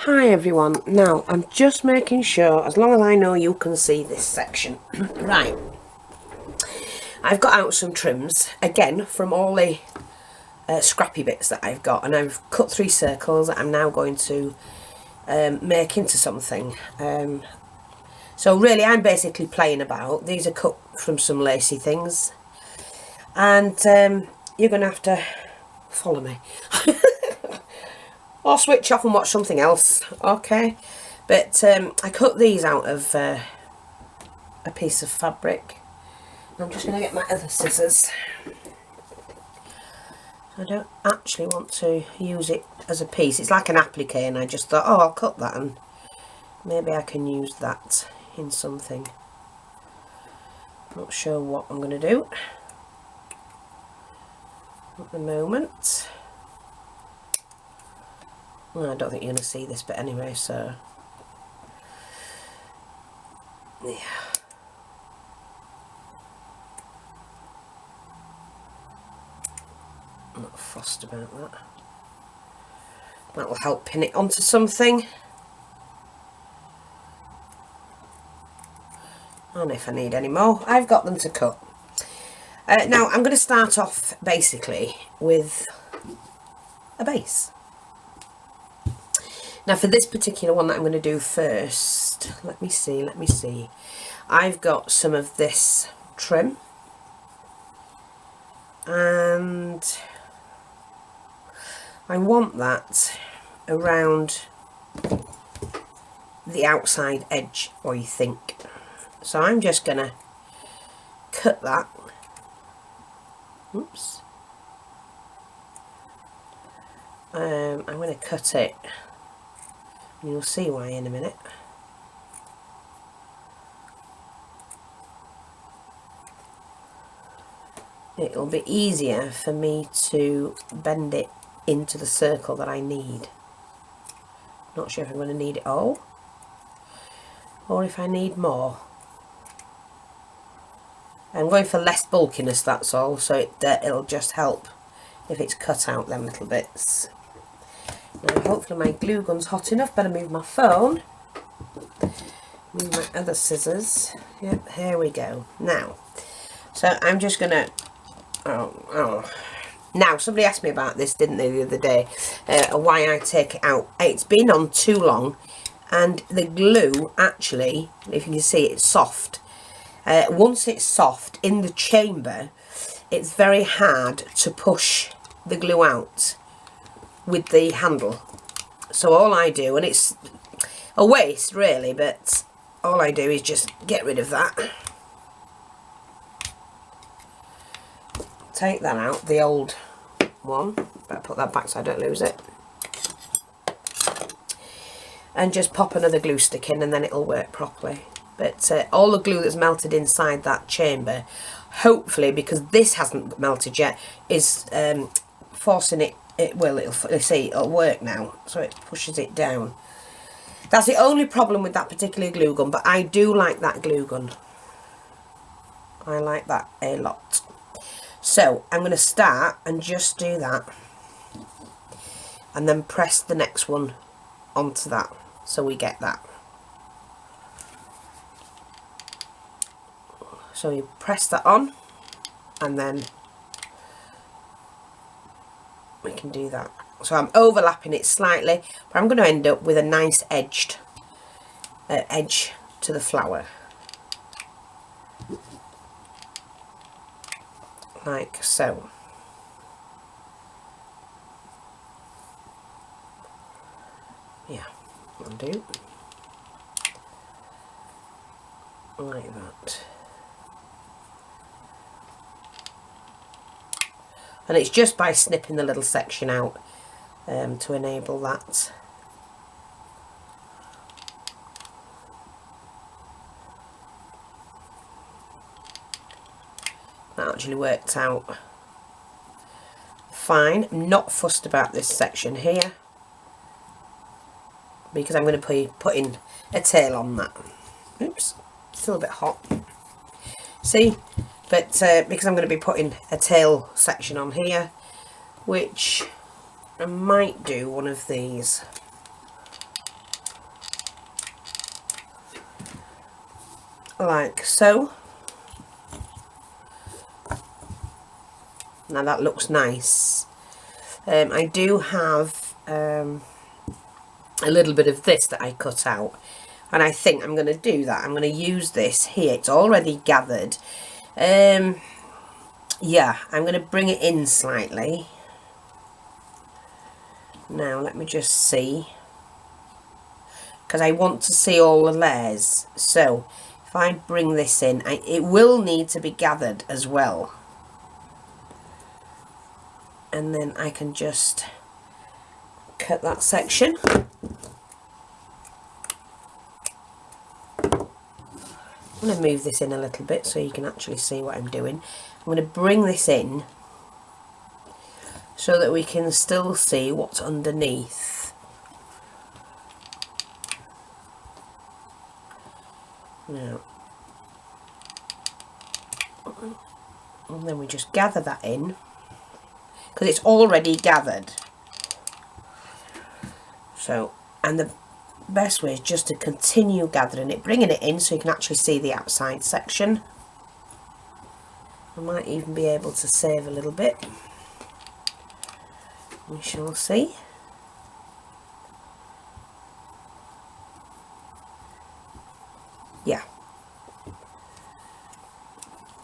Hi everyone, now I'm just making sure, as long as I know you can see this section. Right, I've got out some trims, again from all the scrappy bits that I've got, and I've cut 3 circles that I'm now going to make into something. So really I'm basically playing about. These are cut from some lacy things, and you're going to have to follow me. Or switch off and watch something else, okay? But I cut these out of a piece of fabric. I'm just going to get my other scissors. I don't actually want to use it as a piece. It's like an applique, and I just thought, oh, I'll cut that and maybe I can use that in something. Not sure what I'm going to do at the moment. Well, I don't think you're going to see this, but anyway, so yeah. I'm not fussed about that. That will help pin it onto something. And if I need any more, I've got them to cut. Now I'm going to start off basically with a base. Now for this particular one that I'm going to do first, let me see. I've got some of this trim, and I want that around the outside edge, or you think. So I'm just going to cut that. Oops. I'm going to cut it. You'll see why in a minute. It'll be easier for me to bend it into the circle that I need. Not sure if I'm going to need it all, or if I need more. I'm going for less bulkiness, that's all, so it'll just help if it's cut out them little bits. Now hopefully my glue gun's hot enough. Better move my phone. Move my other scissors. Yep, here we go. Now, so I'm just gonna. Now somebody asked me about this, didn't they, the other day? Why I take it out. It's been on too long, and the glue actually, if you can see, it's soft. Once it's soft in the chamber, it's very hard to push the glue out with the handle. So all I do, and it's a waste really, but all I do is just get rid of that. Take that out, the old one. Better put that back so I don't lose it. And just pop another glue stick in, and then it'll work properly. But all the glue that's melted inside that chamber, hopefully, because this hasn't melted yet, is forcing it. It'll work now, so it pushes it down. That's the only problem with that particular glue gun, but I do like that glue gun. I like that a lot. So I'm going to start and just do that, and then press the next one onto that, so we get that. So you press that on, and then we can do that. So I'm overlapping it slightly, but I'm going to end up with a nice edged edge to the flower, like so. Yeah, I'll do like that. And it's just by snipping the little section out to enable that. That actually worked out fine. I'm not fussed about this section here, because I'm going to be putting a tail on that. Oops, still a bit hot. See? But because I'm going to be putting a tail section on here, which I might do one of these. like so. Now that looks nice. I do have a little bit of this that I cut out, and I think I'm going to do that. I'm going to use this here. It's already gathered. Yeah, I'm going to bring it in slightly. Now let me just see, because I want to see all the layers. So if I bring this in, it will need to be gathered as well. And then I can just cut that section. I'm going to move this in a little bit so you can actually see what I'm doing. I'm going to bring this in so that we can still see what's underneath. Now, and then we just gather that in, because it's already gathered. So, and the best way is just to continue gathering it, bringing it in so you can actually see the outside section. I might even be able to save a little bit. We shall see. Yeah.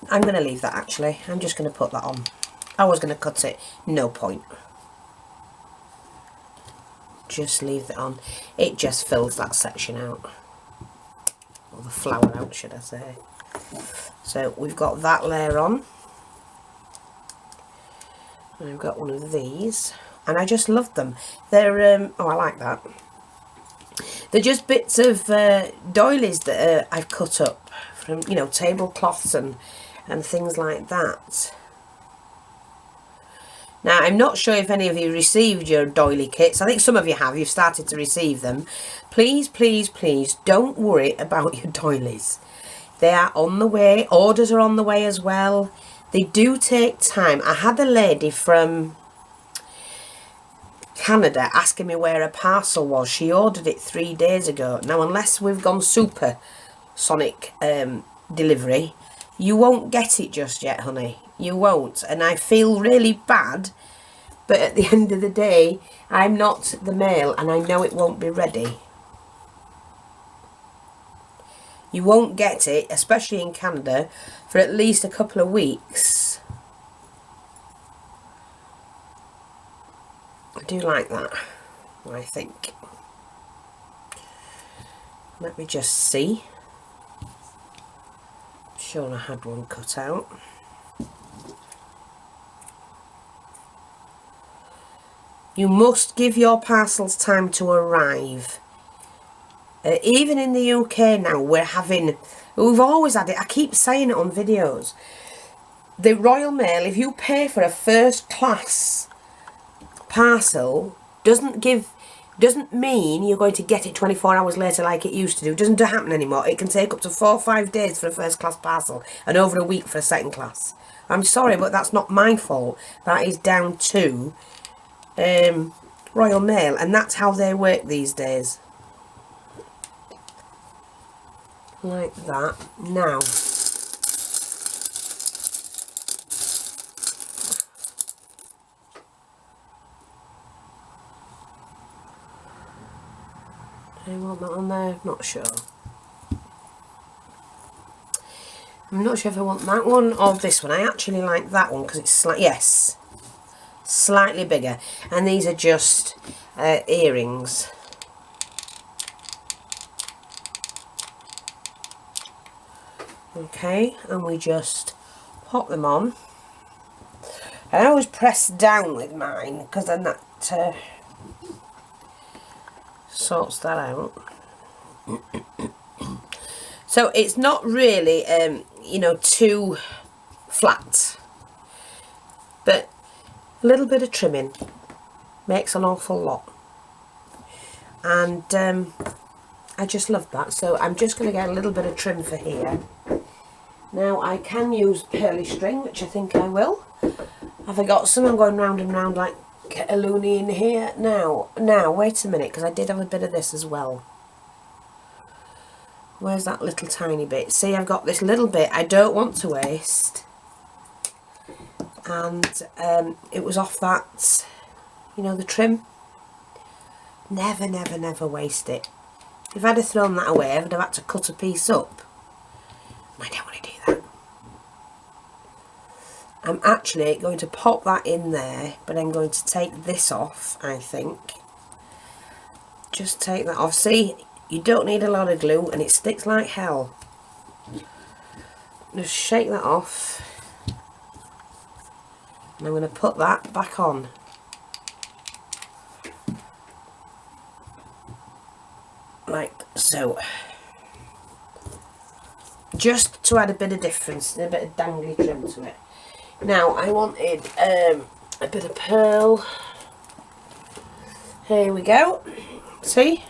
I'm going to leave that actually. I'm just going to put that on. I was going to cut it. No point. Just leave it on. It just fills that section out. Or the flower out, should I say. So we've got that layer on. And I've got one of these. And I just love them. They're, oh, I like that. They're just bits of doilies that I've cut up from, you know, tablecloths and things like that. Now, I'm not sure if any of you received your doily kits. I think some of you have. You've started to receive them. Please, please, please don't worry about your doilies. They are on the way. Orders are on the way as well. They do take time. I had a lady from Canada asking me where a parcel was. She ordered it 3 days ago. Now, unless we've gone super sonic delivery, you won't get it just yet, honey. You won't. And I feel really bad, but at the end of the day, I'm not the mail and I know it won't be ready. You won't get it, especially in Canada, for at least a couple of weeks. I do like that, I think. Let me just see. I'm sure I had one cut out. You must give your parcels time to arrive. Even in the UK now, we've always had it. I keep saying it on videos. The Royal Mail, if you pay for a first class parcel, doesn't mean you're going to get it 24 hours later like it used to do. It doesn't happen anymore. It can take up to 4 or 5 days for a first class parcel and over a week for a second class. I'm sorry, but that's not my fault. That is down to Royal Mail, and that's how they work these days. Like that. Now, do I want that on there? Not sure. I'm not sure if I want that one or this one. I actually like that one because it's yes, slightly bigger, and these are just earrings. Okay, and we just pop them on. I always press down with mine because then that sorts that out. So it's not really you know, too flat, but a little bit of trimming makes an awful lot, and I just love that. So I'm just going to get a little bit of trim for here. Now I can use pearly string, which I think I will. Have I got some? I'm going round and round like a loony in here. Now wait a minute, because I did have a bit of this as well. Where's that little tiny bit? See, I've got this little bit I don't want to waste. And it was off that, you know, the trim. Never, never, never waste it. If I'd have thrown that away, I would have had to cut a piece up. I don't want to do that. I'm actually going to pop that in there, but I'm going to take this off, I think. Just take that off. See, you don't need a lot of glue and it sticks like hell. Just shake that off. And I'm going to put that back on. Like so. Just to add a bit of difference, a bit of dangly trim to it. Now I wanted a bit of pearl. Here we go. See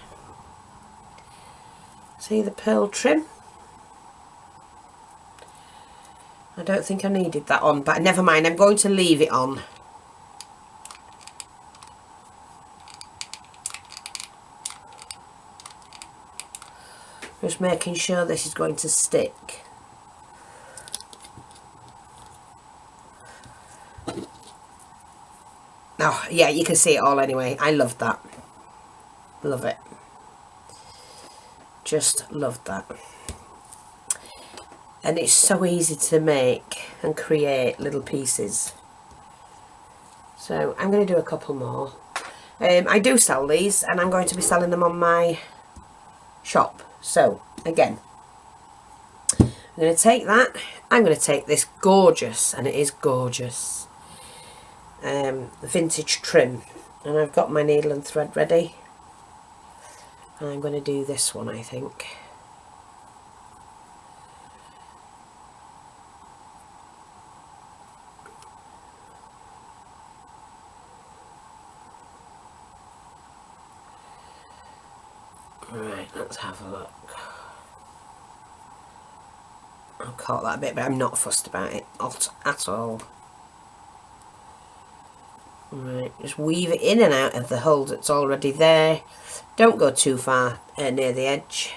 the pearl trim? I don't think I needed that on, but never mind, I'm going to leave it on. Just making sure this is going to stick. Oh, yeah, you can see it all anyway. I love that. Love it. Just love that. And it's so easy to make and create little pieces. So I'm going to do a couple more. I do sell these and I'm going to be selling them on my shop. So again, I'm going to take that. I'm going to take this gorgeous, and it is gorgeous, vintage trim, and I've got my needle and thread ready. And I'm going to do this one, I think. Right, let's have a look. I caught that a bit, but I'm not fussed about it at all. Right, just weave it in and out of the hole that's already there. Don't go too far near the edge,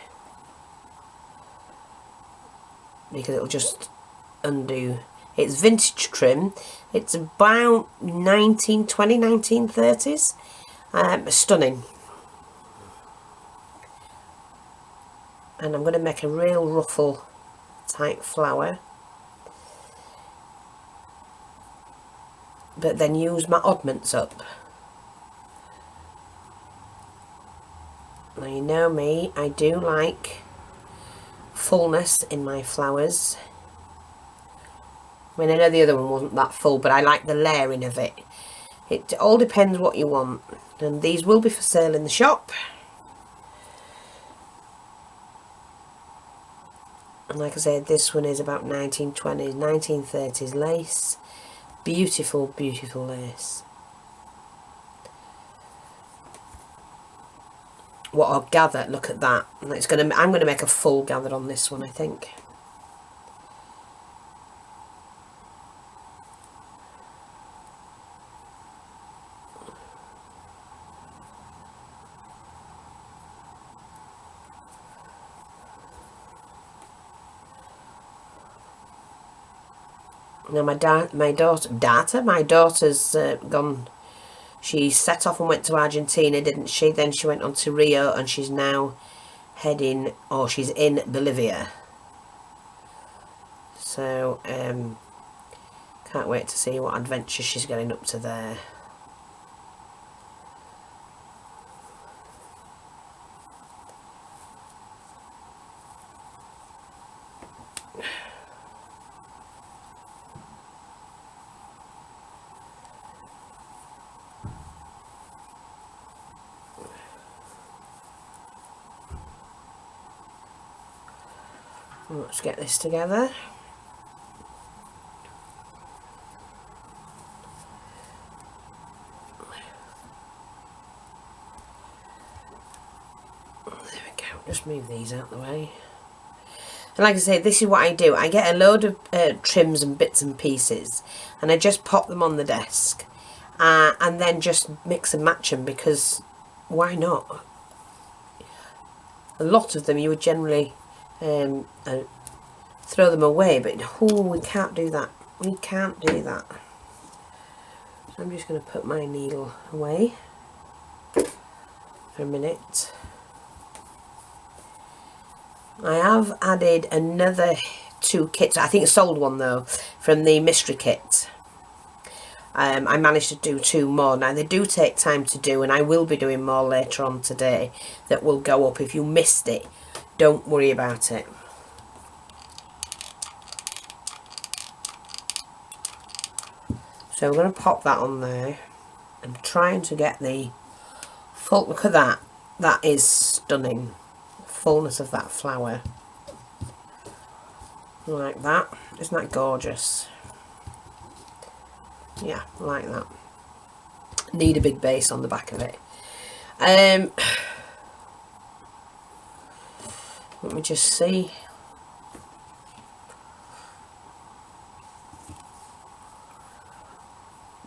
because it'll just undo. It's vintage trim. It's about 1930s. Stunning. And I'm going to make a real ruffle type flower, but then use my oddments up. Now you know me, I do like fullness in my flowers. I mean, I know the other one wasn't that full, but I like the layering of it. It all depends what you want, and these will be for sale in the shop. And like I said, this one is about 1920s, 1930s lace. Beautiful, beautiful lace. What I'll gather, look at that. It's gonna, I'm going to make a full gather on this one, I think. Now my daughter's gone. She set off and went to Argentina, didn't she? Then she went on to Rio, and she's now heading, or she's in Bolivia. So can't wait to see what adventure she's getting up to there. Let's get this together. There we go, just move these out of the way. And like I say, this is what I do. I get a load of trims and bits and pieces, and I just pop them on the desk, and then just mix and match them, because why not? A lot of them you would generally and throw them away, but oh, we can't do that. We can't do that. So I'm just going to put my needle away for a minute. I have added another 2 kits. I think I sold one though from the mystery kit. I managed to do 2 more. Now they do take time to do, and I will be doing more later on today that will go up. If you missed it, don't worry about it. So we're going to pop that on there. I'm trying to get the full, look at that. That is stunning. The fullness of that flower. Like that. Isn't that gorgeous? Yeah, like that. Need a big base on the back of it. Let me just see.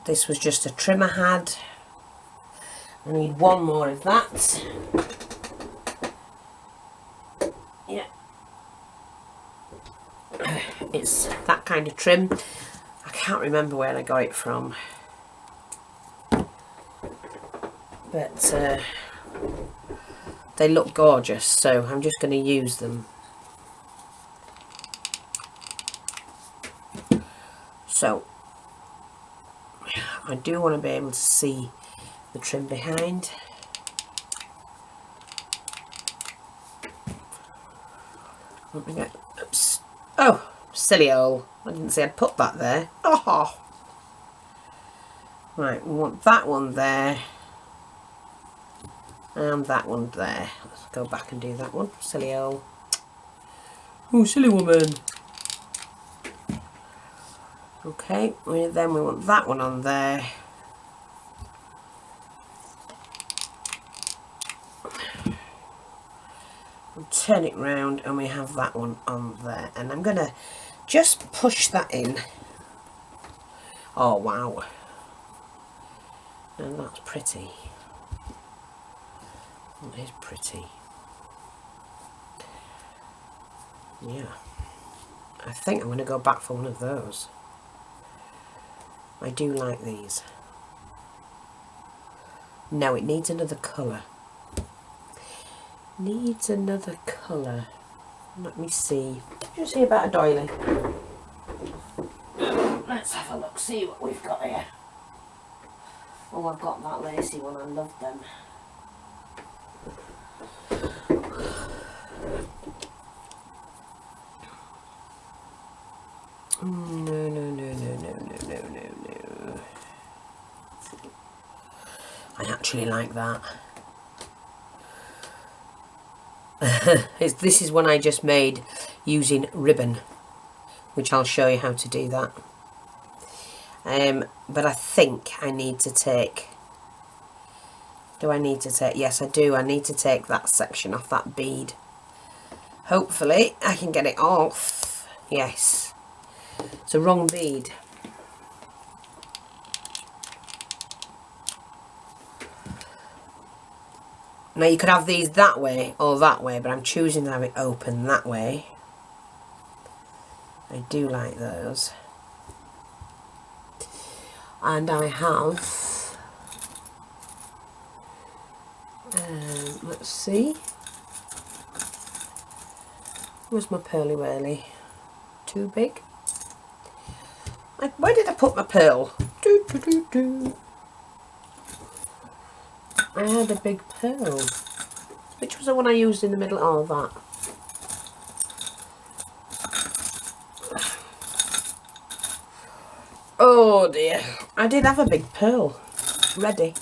This was just a trim I had. I need 1 more of that. Yeah. It's that kind of trim. I can't remember where I got it from. But they look gorgeous, so I'm just going to use them. So I do want to be able to see the trim behind. Let me get, oops. Oh, silly hole. I didn't say I'd put that there. Oh. Right, we want that one there. And that one there. Let's go back and do that one. Silly hole. Oh, silly woman. Okay, then we want that one on there. We'll turn it round and we have that one on there. And I'm going to just push that in. Oh, wow. And that's pretty. That is pretty. Yeah. I think I'm going to go back for one of those. I do like these. No, it needs another colour. Needs another colour. Let me see. What do you see about a doily? Let's have a look, see what we've got here. Oh, I've got that lacy one, I love them. No, no, no, no, no, no, no, no, no. I actually like that. This is one I just made using ribbon, which I'll show you how to do that. But I think I need to take, do I need to take, yes I do, I need to take that section off that bead. Hopefully I can get it off. Yes, it's a wrong bead. Now you could have these that way or that way, but I'm choosing to have it open that way. I do like those. And I have, let's see, where's my pearly whirly? Too big? Where did I put my pearl? Doo, doo, doo, doo. I had a big pearl. Which was the one I used in the middle? Oh, that. Oh dear. I did have a big pearl ready.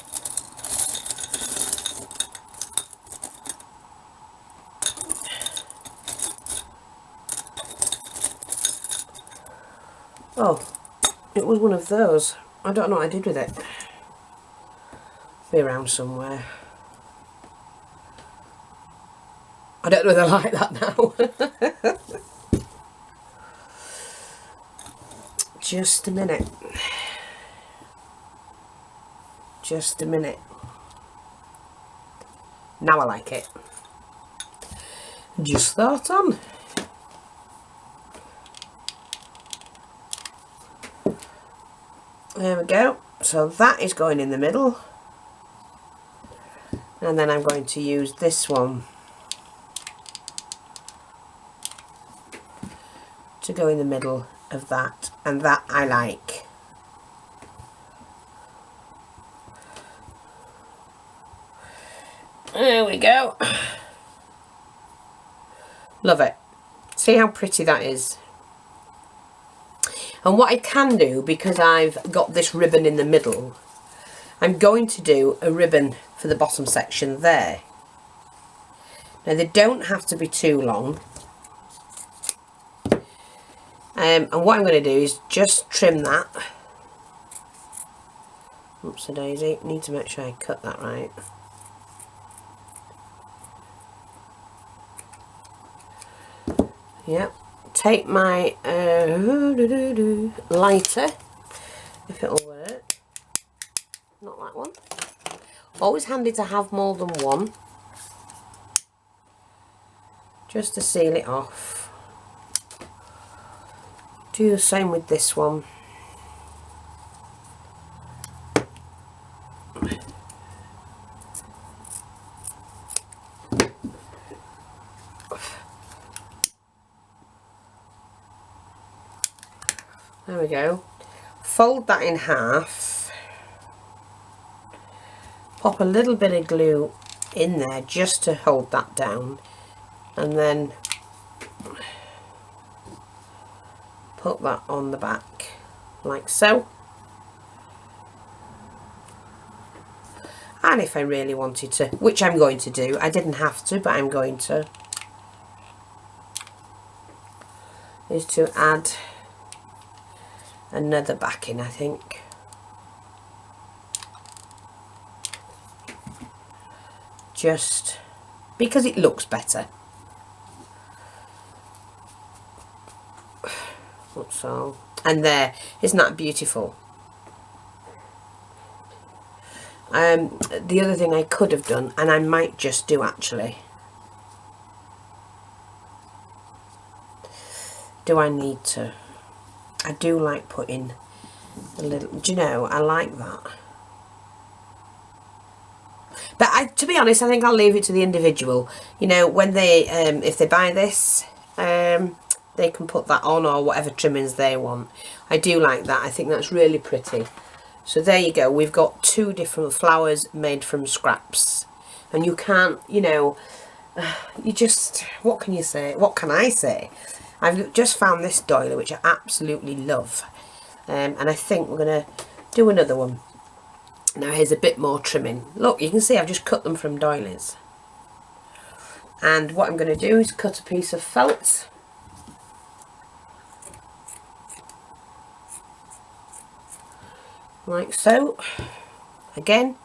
Oh, it was one of those. I don't know what I did with it. Be around somewhere. I don't know if I like that now. Just a minute. Just a minute. Now I like it. Just that on. There we go. So that is going in the middle. And then I'm going to use this one to go in the middle of that, and that I like. There we go. Love it. See how pretty that is. And what I can do, because I've got this ribbon in the middle, I'm going to do a ribbon for the bottom section there. Now they don't have to be too long. And what I'm going to do is just trim that. Oops a daisy, need to make sure I cut that right. Yep, take my lighter, if it'll work. Not that one. Always handy to have more than one, just to seal it off. Do the same with this one. There we go. Fold that in half. Pop a little bit of glue in there just to hold that down, and then put that on the back like so. And if I really wanted to, which I'm going to do, I didn't have to, but I'm going to, is to add another backing, I think. Just because it looks better. That's all. And there, isn't that beautiful? The other thing I could have done, and I might just do actually, do I need to? I do like putting a little, do you know, I like that. But to be honest, I think I'll leave it to the individual. You know, when they, if they buy this, they can put that on, or whatever trimmings they want. I do like that. I think that's really pretty. So there you go. We've got two different flowers made from scraps. And you can't, you know, you just, what can you say? What can I say? I've just found this doily, which I absolutely love. And I think we're going to do another one. Now here's a bit more trimming. Look, you can see I've just cut them from doilies. And what I'm going to do is cut a piece of felt. Like so. Again,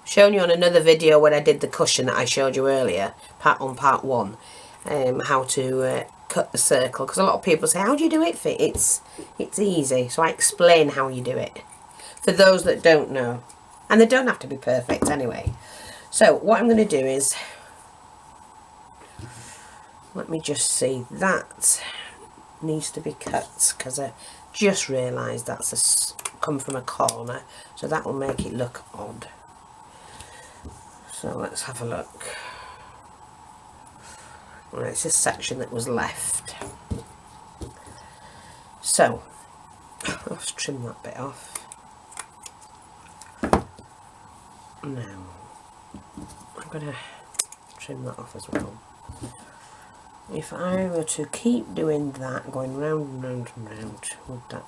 shown you on another video when I did the cushion that I showed you earlier, part one, how to cut the circle, because a lot of people say, how do you do it fit? It's easy, so I explain how you do it for those that don't know, and they don't have to be perfect anyway. So what I'm going to do is, let me just see, that needs to be cut, because I just realised that's come from a corner, so that will make it look odd. So let's have a look. Well, it's this section that was left. So let's trim that bit off. Now I'm going to trim that off as well. If I were to keep doing that, going round and round and round, would that?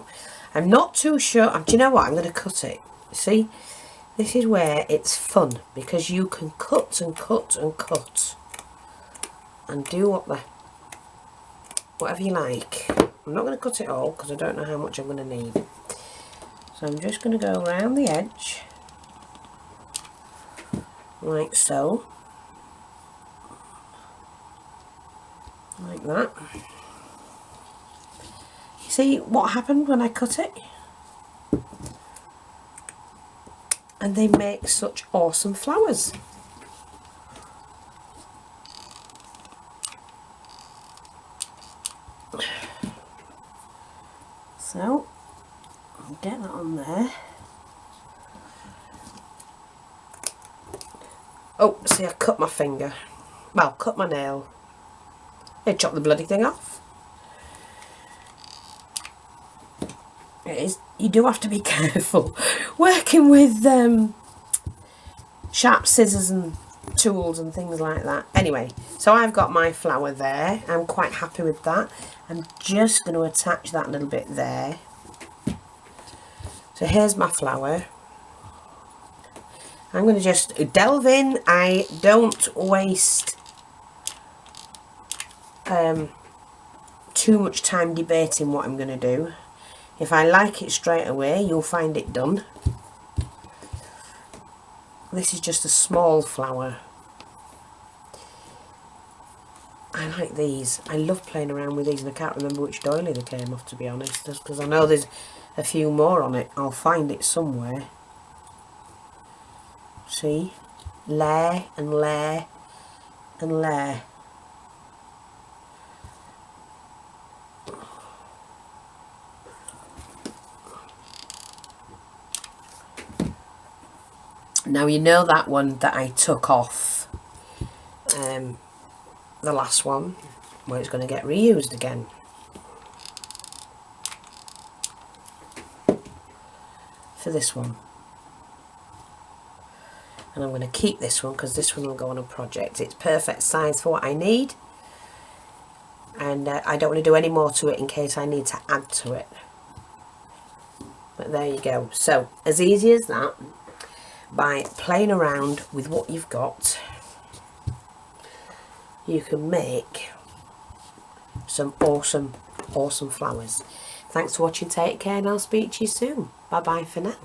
I'm not too sure. Do you know what? I'm going to cut it. See, this is where it's fun, because you can cut and cut and cut and do whatever you like. I'm not going to cut it all because I don't know how much I'm going to need. So I'm just going to go around the edge like so. Like that. You see what happened when I cut it? And they make such awesome flowers. So I'll get that on there. Oh, see, I cut my finger. Well, cut my nail. I chopped the bloody thing off. It is. You do have to be careful working with sharp scissors and tools and things like that. Anyway, so I've got my flower there. I'm quite happy with that. I'm just going to attach that little bit there. So here's my flower. I'm going to just delve in. I don't waste too much time debating what I'm going to do. If I like it straight away, you'll find it done. This is just a small flower. I like these. I love playing around with these, and I can't remember which doily they came off, to be honest, just because I know there's a few more on it. I'll find it somewhere. See? Layer and layer and layer. Now you know that one that I took off, the last one, where it's going to get reused again. For this one. And I'm going to keep this one because this one will go on a project. It's perfect size for what I need. And I don't want to do any more to it in case I need to add to it. But there you go. So, as easy as that. By playing around with what you've got, you can make some awesome flowers. Thanks for watching, take care, and I'll speak to you soon. Bye bye for now.